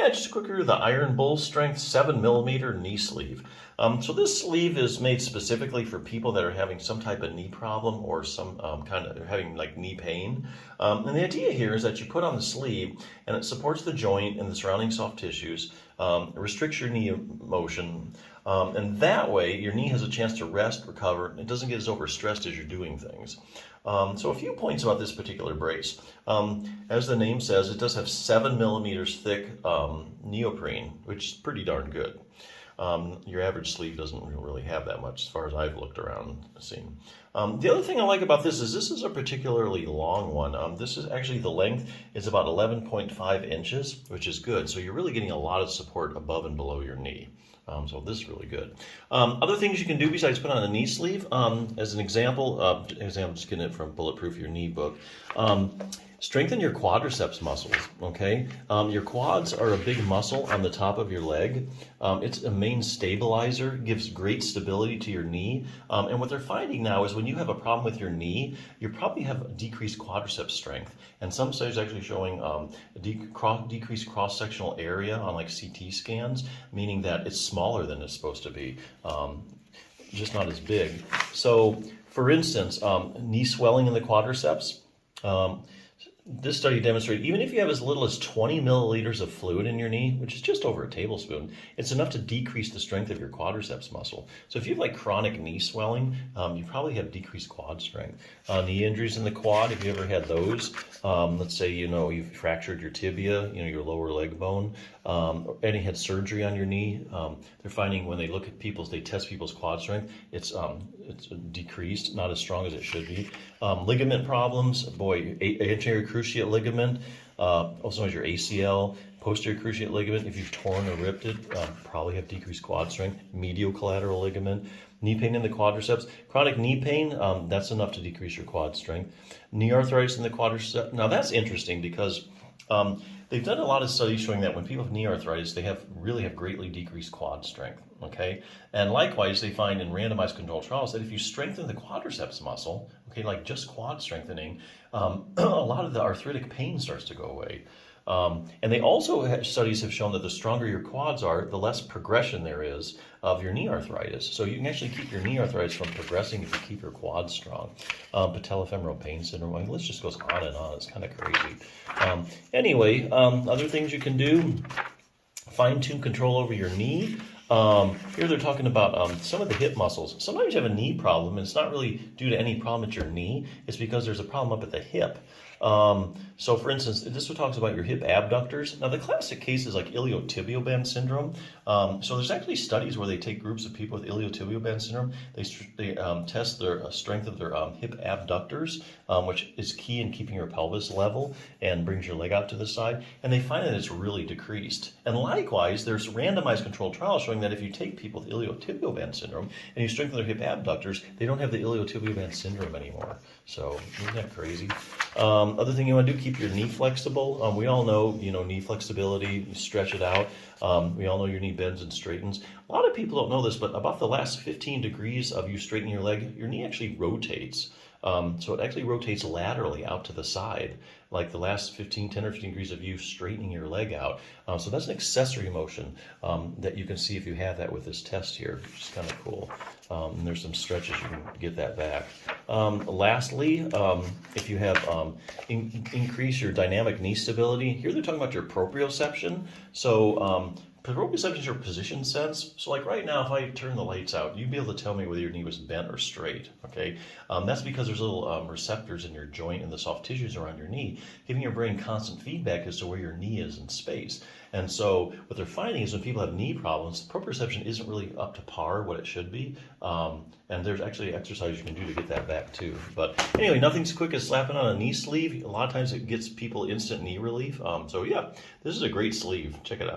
Yeah, just a quick review of the Iron Bull Strength 7mm knee sleeve. So this sleeve is made specifically for people that are having some type of knee problem or some kind of having like knee pain. And the idea here is that you put on the sleeve and it supports the joint and the surrounding soft tissues, restricts your knee motion, and that way your knee has a chance to rest, recover, and it doesn't get as overstressed as you're doing things. So a few points about this particular brace. As the name says, it does have 7mm thick neoprene, which is pretty darn good. Your average sleeve doesn't really have that much as far as I've looked around and seen. The other thing I like about this is a particularly long one. This is actually, the length is about 11.5 inches, which is good. So you're really getting a lot of support above and below your knee. So this is really good. Other things you can do besides put on a knee sleeve, as an example, I'm just getting it from Bulletproof Your Knee book. Strengthen your quadriceps muscles, okay? Your quads are a big muscle on the top of your leg. It's a main stabilizer, gives great stability to your knee. And what they're finding now is when you have a problem with your knee, you probably have decreased quadriceps strength. And some studies actually showing decreased cross-sectional area on like CT scans, meaning that it's smaller than it's supposed to be, just not as big. So, for instance, knee swelling in the quadriceps, this study demonstrated even if you have as little as 20 milliliters of fluid in your knee, which is just over a tablespoon, it's enough to decrease the strength of your quadriceps muscle. So if you have like chronic knee swelling, you probably have decreased quad strength. Knee injuries in the quad, if you ever had those, let's say, you've fractured your tibia, your lower leg bone, or any had surgery on your knee, they're finding when they look at they test people's quad strength, it's decreased, not as strong as it should be. Ligament problems, boy, anterior cruciate ligament, also known as your ACL, posterior cruciate ligament, if you've torn or ripped it, probably have decreased quad strength. Medial collateral ligament, knee pain in the quadriceps, chronic knee pain, that's enough to decrease your quad strength. Knee arthritis in the quadriceps, now that's interesting because they've done a lot of studies showing that when people have knee arthritis, they really have greatly decreased quad strength, okay? And likewise, they find in randomized controlled trials that if you strengthen the quadriceps muscle, okay, like just quad strengthening, a lot of the arthritic pain starts to go away. And they also studies have shown that the stronger your quads are, the less progression there is of your knee arthritis. So you can actually keep your knee arthritis from progressing if you keep your quads strong. Patellofemoral pain syndrome, the list just goes on and on. It's kind of crazy. Anyway, other things you can do, fine-tune control over your knee. Here they're talking about some of the hip muscles. Sometimes you have a knee problem, and it's not really due to any problem at your knee. It's because there's a problem up at the hip. So for instance, this one talks about your hip abductors. Now the classic case is like iliotibial band syndrome. So there's actually studies where they take groups of people with iliotibial band syndrome. They test their strength of their hip abductors, which is key in keeping your pelvis level and brings your leg out to the side. And they find that it's really decreased. And likewise, there's randomized controlled trials showing that if you take people with iliotibial band syndrome and you strengthen their hip abductors, they don't have the iliotibial band syndrome anymore. So isn't that crazy? Other thing you want to do, keep your knee flexible. We all know, knee flexibility, you stretch it out. We all know your knee bends and straightens. A lot of people don't know this, but about the last 15 degrees of you straightening your leg, your knee actually rotates. So it actually rotates laterally out to the side, like the last 10 or 15 degrees of you straightening your leg out. So that's an accessory motion that you can see if you have that with this test here, which is kind of cool. And there's some stretches you can get that back. Lastly, if you have increase your dynamic knee stability, here they're talking about your proprioception. So proprioception is your position sense. So like right now, if I turn the lights out, you'd be able to tell me whether your knee was bent or straight, okay? That's because there's little receptors in your joint and the soft tissues around your knee, giving your brain constant feedback as to where your knee is in space. And so what they're finding is when people have knee problems, proprioception isn't really up to par what it should be. And there's actually exercises you can do to get that back too. But anyway, nothing's quick as slapping on a knee sleeve. A lot of times it gets people instant knee relief. So yeah, this is a great sleeve. Check it out.